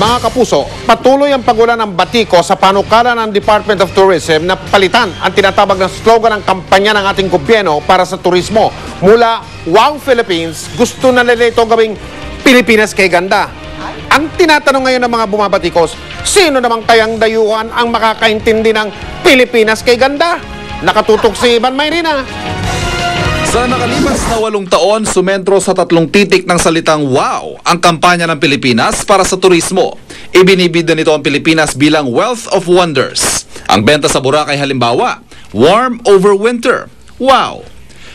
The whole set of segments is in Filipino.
Mga kapuso, patuloy ang pagulan ng batiko sa panukala ng Department of Tourism na palitan ang tinatawag na slogan ng kampanya ng ating gobyerno para sa turismo. Mula Wow Philippines, gusto na nila ito gawing Pilipinas kay ganda. Ang tinatanong ngayon ng mga bumabatikos, sino namang kayang dayuhan ang makakaintindi ng Pilipinas kay ganda? Nakatutok si Ivan Mayrina. Sa nakalipas na 8 taon, sumentro sa 3 titik ng salitang wow ang kampanya ng Pilipinas para sa turismo. Ibinibida nito ang Pilipinas bilang Wealth of Wonders. Ang benta sa Boracay halimbawa, warm over winter. Wow!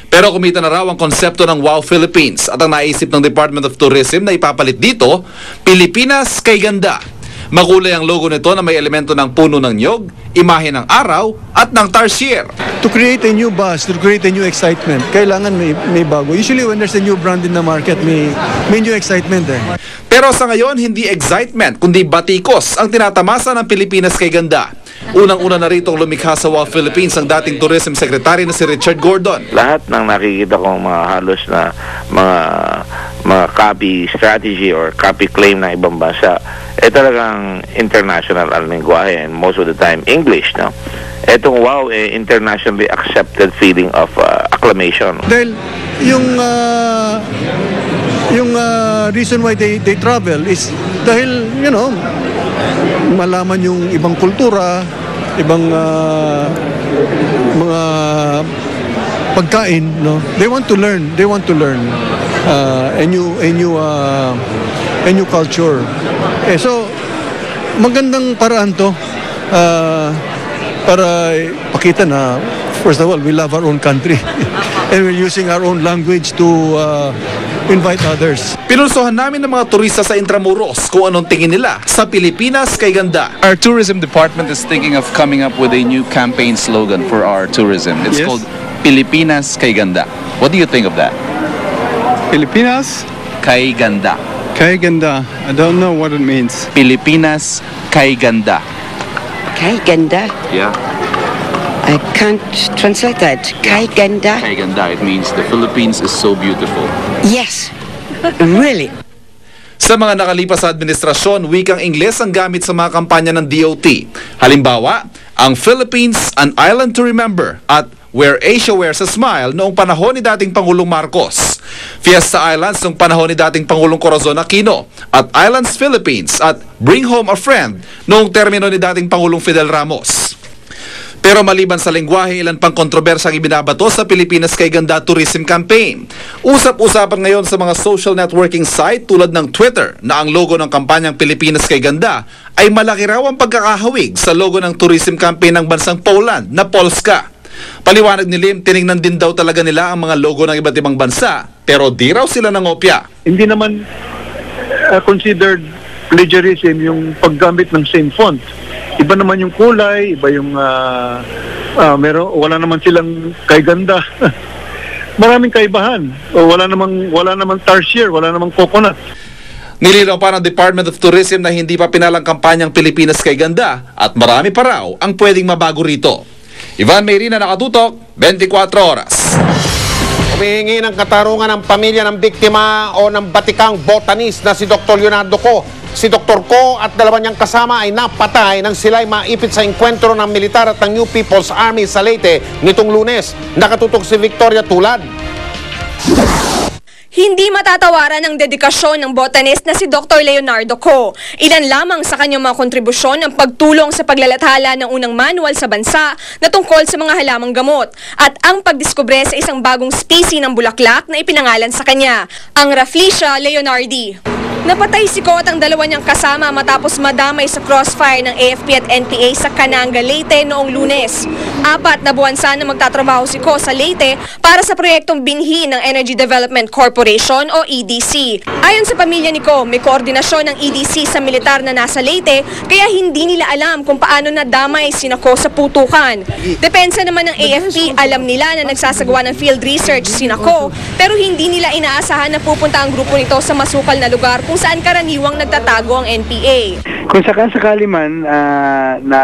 Pero kumita na raw ang konsepto ng Wow Philippines at ang naisip ng Department of Tourism na ipapalit dito, Pilipinas kay ganda. Makulay ang logo nito na may elemento ng puno ng nyog, imahe ng araw at ng tarsier. To create a new buzz, to create a new excitement, kailangan may bago. Usually when there's a new brand in the market, may new excitement eh. Pero sa ngayon, hindi excitement, kundi batikos ang tinatamasa ng Pilipinas kay ganda. Unang-una na rito lumikha sa Wow Philippines ang dating Tourism Secretary na si Richard Gordon. Lahat ng nakikita kong mga halos na mga copy strategy or copy claim ng ibang bansa, talagang international ang lingwahe and most of the time English, no? Etong wow, internationally accepted feeling of acclamation. Dahil yung reason why they travel is dahil, malaman yung ibang kultura, ibang mga pagkain, no? They want to learn a new culture. So magandang paraan to para pakita na first of all we love our own country and we're using our own language to invite others. Pinulsuhan namin ng mga turista sa Intramuros kung anong tingin nila sa Pilipinas kay ganda. Our tourism department is thinking of coming up with a new campaign slogan for our tourism. It's called Pilipinas kay ganda. What do you think of that? Pilipinas Kay ganda. kay ganda. I don't know what it means. Pilipinas kay ganda. Kay ganda? Yeah. I can't translate that. Kay ganda? Kay ganda. It means the Philippines is so beautiful. Yes. Really. Sa mga nakalipas sa administrasyon, wikang Ingles ang gamit sa mga kampanya ng DOT. Halimbawa, ang Philippines, an island to remember at Where Asia Wears a Smile noong panahon ni dating Pangulong Marcos. Fiesta Islands noong panahon ni dating Pangulong Corazon Aquino at Islands Philippines at Bring Home a Friend noong termino ni dating Pangulong Fidel Ramos. Pero maliban sa lengguwahe, ilan pang kontrobersyang ibinabato sa Pilipinas kay ganda tourism campaign. Usap-usapan ngayon sa mga social networking site tulad ng Twitter na ang logo ng kampanyang Pilipinas kay ganda ay malaki raw ang pagkakahawig sa logo ng tourism campaign ng bansang Poland na Polska. Paliwanag ni Lim, tiningnan din daw talaga nila ang mga logo ng iba't ibang bansa, pero di raw sila nangopya. Hindi naman considered plagiarism yung paggamit ng same font. Iba naman yung kulay, iba yung wala naman silang kay ganda. Maraming kaibahan. Wala namang tarsier, wala namang coconut. Nilinaw pa ng Department of Tourism na hindi pa pinalang kampanyang Pilipinas kay ganda at marami pa raw ang pwedeng mabago rito. Ivan Mayrina, Nakatutok, 24 Oras. Humihingi ng katarungan ng pamilya ng biktima o ng batikang botanist na si Dr. Leonardo Co. Si Dr. Co at dalawa niyang kasama ay napatay nang sila'y maipit sa engkwentro ng militar at ng New People's Army sa Leyte nitong Lunes. Nakatutok si Victoria Tulad. Hindi matatawaran ang dedikasyon ng botanist na si Dr. Leonardo Co. Ilan lamang sa kanyang mga kontribusyon ang pagtulong sa paglalathala ng unang manual sa bansa na tungkol sa mga halamang gamot at ang pagdiskubre sa isang bagong species ng bulaklak na ipinangalan sa kanya, ang Rafflesia leonardii. Napatay si Co at ang dalawa niyang kasama matapos madamay sa crossfire ng AFP at NPA sa Cananga, Leyte noong Lunes. 4 na buwan sana magtatrabaho si Co sa Leyte para sa proyektong binhi ng Energy Development Corporation o EDC. Ayon sa pamilya ni Co, may koordinasyon ng EDC sa militar na nasa Leyte kaya hindi nila alam kung paano nadamay sina Co sa putukan. Depensa naman ng AFP, alam nila na nagsasagawa ng field research sina Co pero hindi nila inaasahan na pupunta ang grupo nito sa masukal na lugar kung saan karaniwang nagtatago ang NPA. Kung sakasakali man na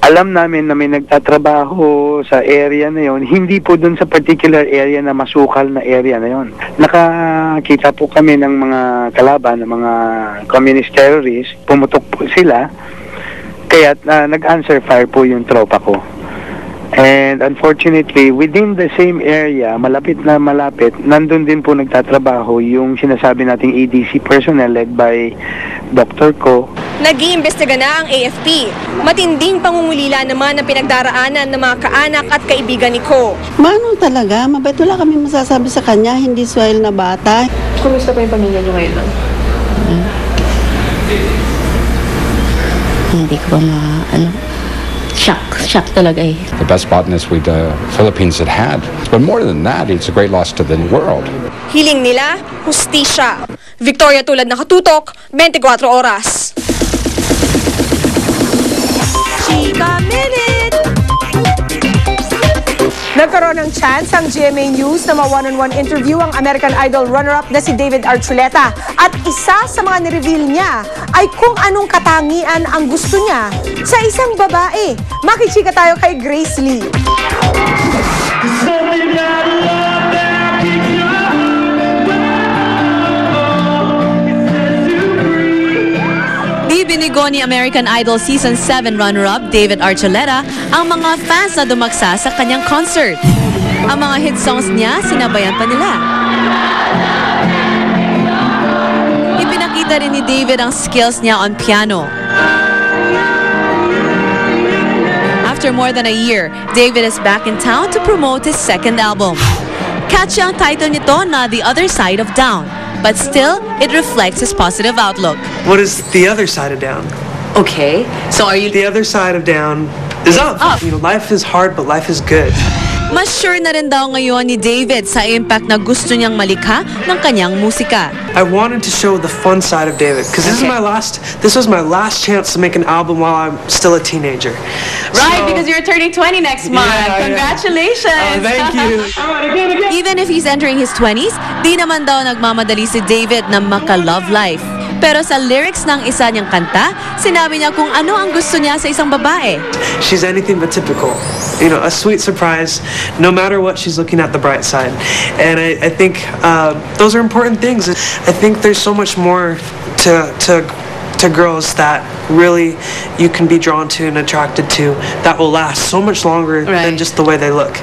alam namin na may nagtatrabaho sa area na yon, hindi po dun sa particular area na masukal na area na yon. Nakakita po kami ng mga kalaban, ng mga communist terrorists, pumutok po sila, kaya nag-answer fire po yung tropa ko. And unfortunately, within the same area, malapit na malapit, nandun din po nagtatrabaho yung sinasabi nating EDC personnel led by Dr. Ko. Nag-iimbestiga na ang AFP. Matinding pangungulila naman ang pinagdaraanan ng mga kaanak at kaibigan ni Ko. Mano talaga, mabait, wala kami masasabi sa kanya, hindi swell na bata. Kumusta pa yung pamilya niyo ngayon? Hindi ko ba shock talaga eh. The best botanist the Philippines had. But more than that, it's a great loss to the world. Hiling nila, hustisya. Victoria Tulad, nakatutok, 24 oras. Chika Minute! Nagkaroon ng chance ang GMA News na ma-one-on-one interview ang American Idol runner-up na si David Archuleta. At isa sa mga nireveal niya ay kung anong katangian ang gusto niya sa isang babae. Makichika tayo kay Grace Lee. Ibinigo ni American Idol Season 7 runner-up David Archuleta ang mga fans na dumaksa sa kanyang concert. Ang mga hit songs niya, sinabayan pa nila. Ipinakita rin ni David ang skills niya on piano. After more than a year, David is back in town to promote his second album. Catchy ang title nito na The Other Side of Down. But still, it reflects his positive outlook. What is the other side of down? Okay, so are you... The other side of down is up. You know, life is hard, but life is good. Mas sure na rin daw ngayon ni David sa impact na gusto niyang malikha ng kanyang musika. I wanted to show the fun side of David because this was my last chance to make an album while I'm still a teenager. Right, because you're turning 20 next month. Congratulations! Thank you. Even if he's entering his 20s, di naman daw nagmamadali si David na maka-love life. Pero sa lyrics ng isa niyang kanta, sinabi niya kung ano ang gusto niya sa isang babae. She's anything but typical. You know, a sweet surprise, no matter what, she's looking at the bright side. And I think those are important things. I think there's so much more to girls that really you can be drawn to and attracted to that will last so much longer than just the way they look.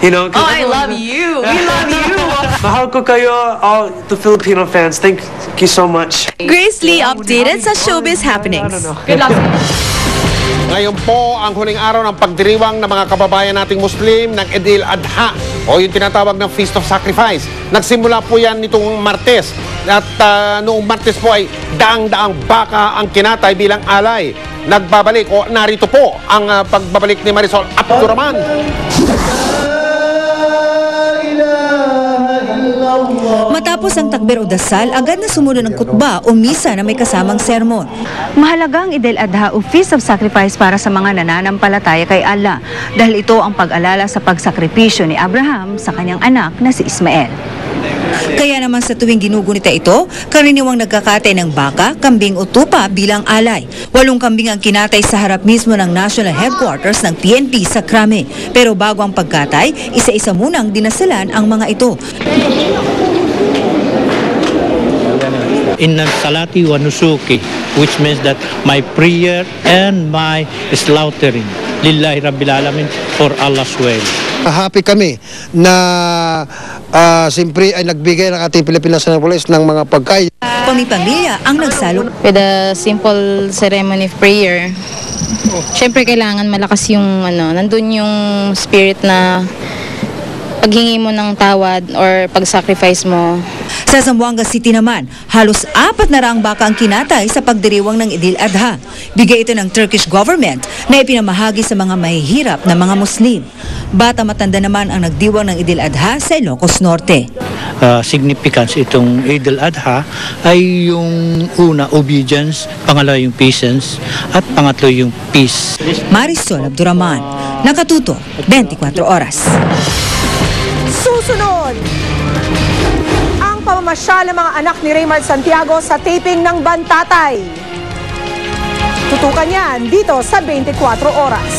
You know? Oh, I love you! We love you! Mahal ko kayo, all the Filipino fans. Thank you so much. Grace Lee updated sa showbiz happenings. Good luck. Ngayon po ang huling araw ng pagdiriwang ng mga kababayan nating Muslim ng Eid al-Adha o yung tinatawag ng Feast of Sacrifice. Nagsimula po yan nitong Martes at noong Martes po ay daang-daang baka ang kinatay bilang alay. Nagbabalik o narito po ang pagbabalik ni Marisol Abduraman. Matapos ang takbir o dasal, agad na sumunod ng kutba o misa na may kasamang sermon. Mahalagang Eid al-Adha o Feast of Sacrifice para sa mga nananampalataya kay Allah dahil ito ang pag-alala sa pagsakripisyo ni Abraham sa kanyang anak na si Ismael. Kaya naman sa tuwing ginugunita ito, karaniwang nagkakatay ng baka, kambing o tupa bilang alay. 8 kambing ang kinatay sa harap mismo ng National Headquarters ng PNP sa Krame. Pero bago ang pagkatay, isa-isa munang dinasalan ang mga ito. Inna salati wa nusuki, which means that my prayer and my slaughtering lillahi rabbil alamin for Allah's will. Happy kami na siyempre ay nagbigay ng ating Philippine National Police ng mga pagkain. Pamilya ang nagsalo. With a simple ceremony of prayer, syempre kailangan malakas yung nandun yung spirit na paghingi mo ng tawad or pag-sacrifice mo. Sa Zamboanga City naman, halos 400 baka ang kinatay sa pagdiriwang ng Eid al-Adha. Bigay ito ng Turkish government na ipinamahagi sa mga mahihirap na mga Muslim. Bata matanda naman ang nagdiwang ng Eid al-Adha sa Ilocos Norte. Significance itong Eid al-Adha ay yung una, obedience, pangalawa yung patience, at pangatlo yung peace. Marisol Abduraman, nakatuto, 24 oras. Susunod, ang pamamasyal ng mga anak ni Raymar Santiago sa taping ng Bantatay. Tutukan yan dito sa 24 Oras.